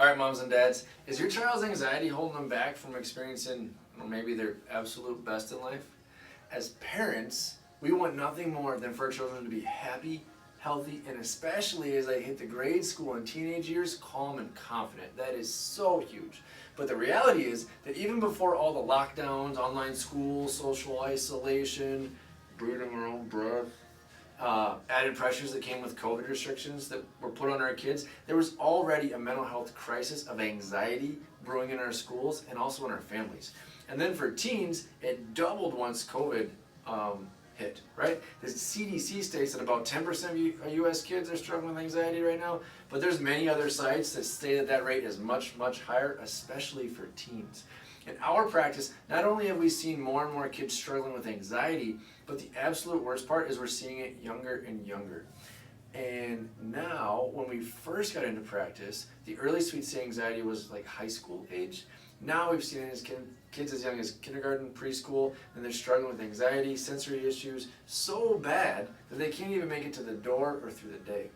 All right, moms and dads, is your child's anxiety holding them back from experiencing maybe their absolute best in life? As parents, we want nothing more than for our children to be happy, healthy, and especially as they hit the grade school and teenage years, calm and confident. That is so huge. But the reality is that even before all the lockdowns, online school, social isolation, breathing our own breath, added pressures that came with COVID restrictions that were put on our kids, there was already a mental health crisis of anxiety brewing in our schools and also in our families. And then for teens, it doubled once COVID hit, right? The CDC states that about 10% of U.S. kids are struggling with anxiety right now, but there's many other sites that say that that rate is much, much higher, especially for teens. In our practice, not only have we seen more and more kids struggling with anxiety, but the absolute worst part is we're seeing it younger and younger. And now, when we first got into practice, the earliest we'd see anxiety was like high school age. Now we've seen it as kids as young as kindergarten, preschool, and they're struggling with anxiety, sensory issues, so bad that they can't even make it to the door or through the day.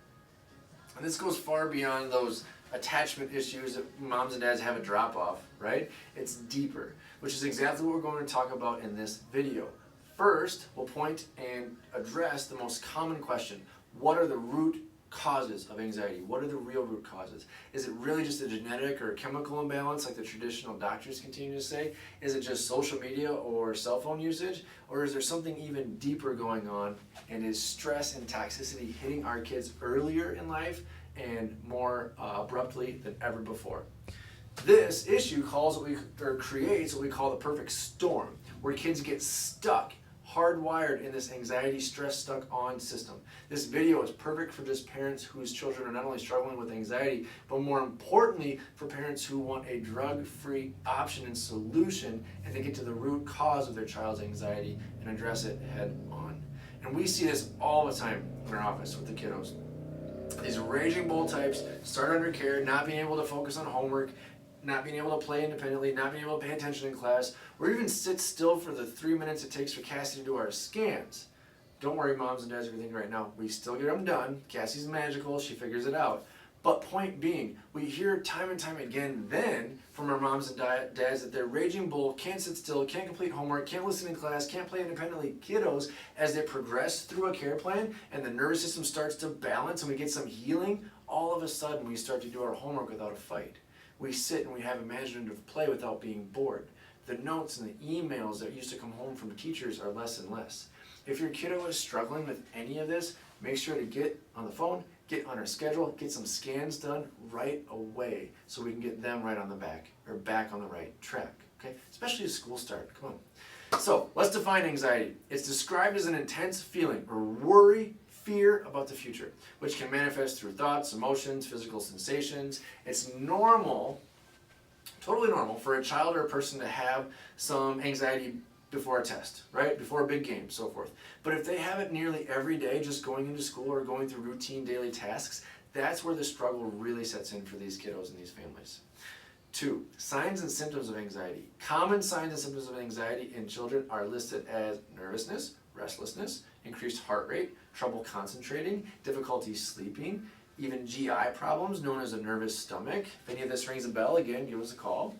And this goes far beyond those attachment issues that moms and dads have a drop-off, right? It's deeper, which is exactly what we're going to talk about in this video. First, we'll point and address the most common question. What are the root causes of anxiety? What are the real root causes? Is it really just a genetic or a chemical imbalance like the traditional doctors continue to say? Is it just social media or cell phone usage? Or is there something even deeper going on? And is stress and toxicity hitting our kids earlier in life and more abruptly than ever before? This issue creates what we call the perfect storm, where kids get stuck, hardwired in this anxiety, stress, stuck on system. This video is perfect for just parents whose children are not only struggling with anxiety, but more importantly, for parents who want a drug-free option and solution and to get to the root cause of their child's anxiety and address it head on. And we see this all the time in our office with the kiddos. These raging bull types start under care, not being able to focus on homework, not being able to play independently, not being able to pay attention in class, or even sit still for the 3 minutes it takes for Cassie to do our scans. Don't worry, moms and dads, if you're thinking right now, we still get them done. Cassie's magical, she figures it out. But point being, we hear time and time again then from our moms and dads that they're raging bull, can't sit still, can't complete homework, can't listen in class, can't play independently. Kiddos, as they progress through a care plan and the nervous system starts to balance and we get some healing, all of a sudden we start to do our homework without a fight. We sit and we have imaginative play without being bored. The notes and the emails that used to come home from teachers are less and less. If your kiddo is struggling with any of this, make sure to get on the phone, get on our schedule, get some scans done right away so we can get them right on the back on the right track, okay? Especially as school start, come on. So let's define anxiety. It's described as an intense feeling or worry, fear about the future, which can manifest through thoughts, emotions, physical sensations. It's normal, totally normal, for a child or a person to have some anxiety before a test, right? Before a big game, so forth. But if they have it nearly every day, just going into school or going through routine daily tasks, that's where the struggle really sets in for these kiddos and these families. 2, signs and symptoms of anxiety. Common signs and symptoms of anxiety in children are listed as nervousness, restlessness, increased heart rate, trouble concentrating, difficulty sleeping, even GI problems known as a nervous stomach. If any of this rings a bell, again, give us a call.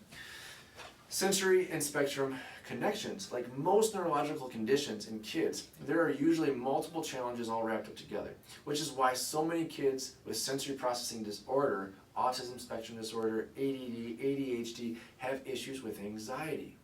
Sensory and spectrum connections. Like most neurological conditions in kids, there are usually multiple challenges all wrapped up together, which is why so many kids with sensory processing disorder, autism spectrum disorder, ADD, ADHD, have issues with anxiety.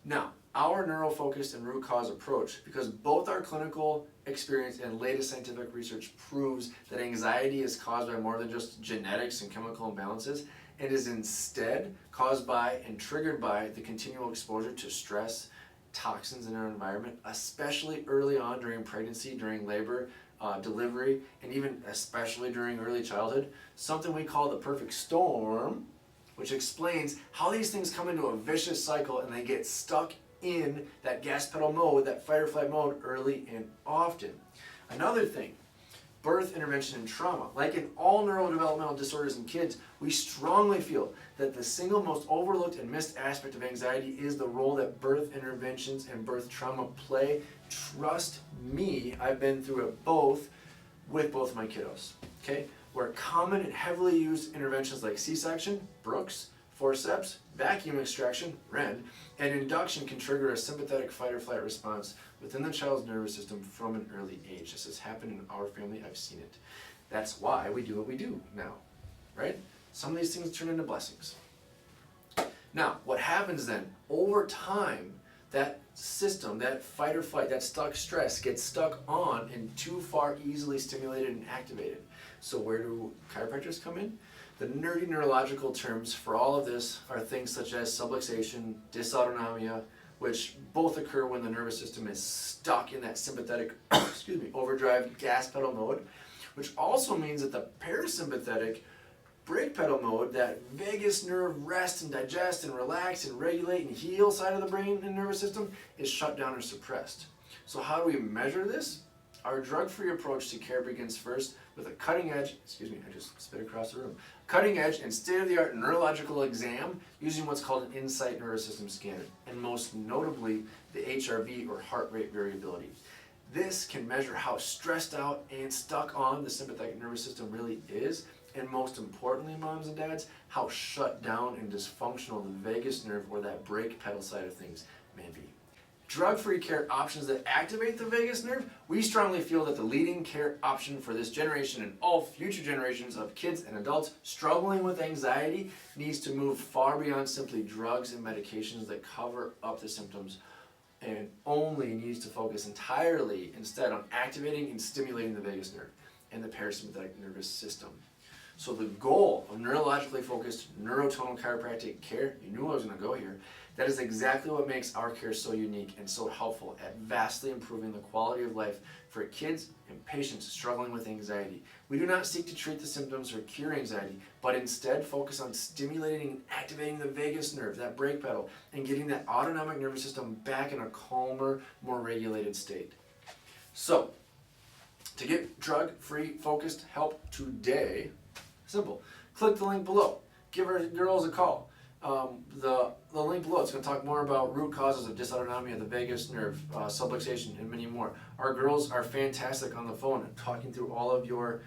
Now, our neuro-focused and root cause approach, because both our clinical experience and latest scientific research proves that anxiety is caused by more than just genetics and chemical imbalances, and is instead caused by and triggered by the continual exposure to stress, toxins in our environment, especially early on during pregnancy, during labor, delivery, and even especially during early childhood. Something we call the perfect storm, which explains how these things come into a vicious cycle and they get stuck in that gas pedal mode, that fight or flight mode, early and often. Another thing, birth intervention and trauma. Like in all neurodevelopmental disorders in kids, we strongly feel that the single most overlooked and missed aspect of anxiety is the role that birth interventions and birth trauma play. Trust me, I've been through it both with both my kiddos. Okay? where common and heavily used interventions like C-section, Brooks, forceps, vacuum extraction, REN, and induction can trigger a sympathetic fight or flight response within the child's nervous system from an early age. This has happened in our family. I've seen it. That's why we do what we do now, right? Some of these things turn into blessings. Now, what happens then? Over time, that system, that fight or flight, that stuck stress gets stuck on and too far easily stimulated and activated. So where do chiropractors come in? The nerdy neurological terms for all of this are things such as subluxation, dysautonomia, which both occur when the nervous system is stuck in that sympathetic overdrive gas pedal mode, which also means that the parasympathetic brake pedal mode, that vagus nerve rest and digest and relax and regulate and heal side of the brain and nervous system, is shut down or suppressed. So how do we measure this? Our drug-free approach to care begins first with a cutting edge, I just spit across the room, cutting edge and state-of-the-art neurological exam using what's called an insight nervous system scanner, and most notably the HRV or heart rate variability. This can measure how stressed out and stuck on the sympathetic nervous system really is, and most importantly, moms and dads, how shut down and dysfunctional the vagus nerve or that brake pedal side of things may be. Drug-free care options that activate the vagus nerve, we strongly feel that the leading care option for this generation and all future generations of kids and adults struggling with anxiety needs to move far beyond simply drugs and medications that cover up the symptoms, and only needs to focus entirely instead on activating and stimulating the vagus nerve and the parasympathetic nervous system. So the goal of neurologically focused neurotonal chiropractic care, you knew I was going to go here, that is exactly what makes our care so unique and so helpful at vastly improving the quality of life for kids and patients struggling with anxiety. We do not seek to treat the symptoms or cure anxiety, but instead focus on stimulating and activating the vagus nerve, that brake pedal, and getting that autonomic nervous system back in a calmer, more regulated state. So, to get drug-free focused help today, simple. Click the link below. Give our girls a call. The link below, it's going to talk more about root causes of dysautonomia, the vagus nerve, subluxation, and many more. Our girls are fantastic on the phone and talking through all of your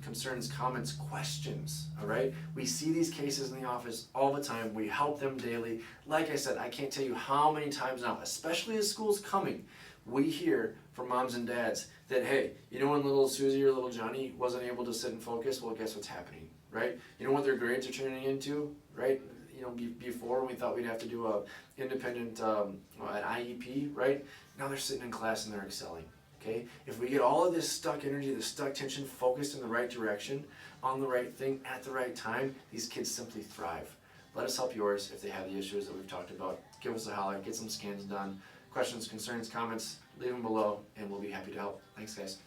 concerns, comments, questions, all right? We see these cases in the office all the time. We help them daily. Like I said, I can't tell you how many times now, especially as school's coming, we hear from moms and dads that, hey, you know when little Susie or little Johnny wasn't able to sit and focus? Well, guess what's happening, right? You know what their grades are turning into, right? You know, before we thought we'd have to do a independent, an IEP, right? Now they're sitting in class and they're excelling, okay? If we get all of this stuck energy, this stuck tension focused in the right direction, on the right thing, at the right time, these kids simply thrive. Let us help yours if they have the issues that we've talked about. Give us a holler, get some scans done. Questions, concerns, comments, leave them below, and we'll be happy to help. Thanks, guys.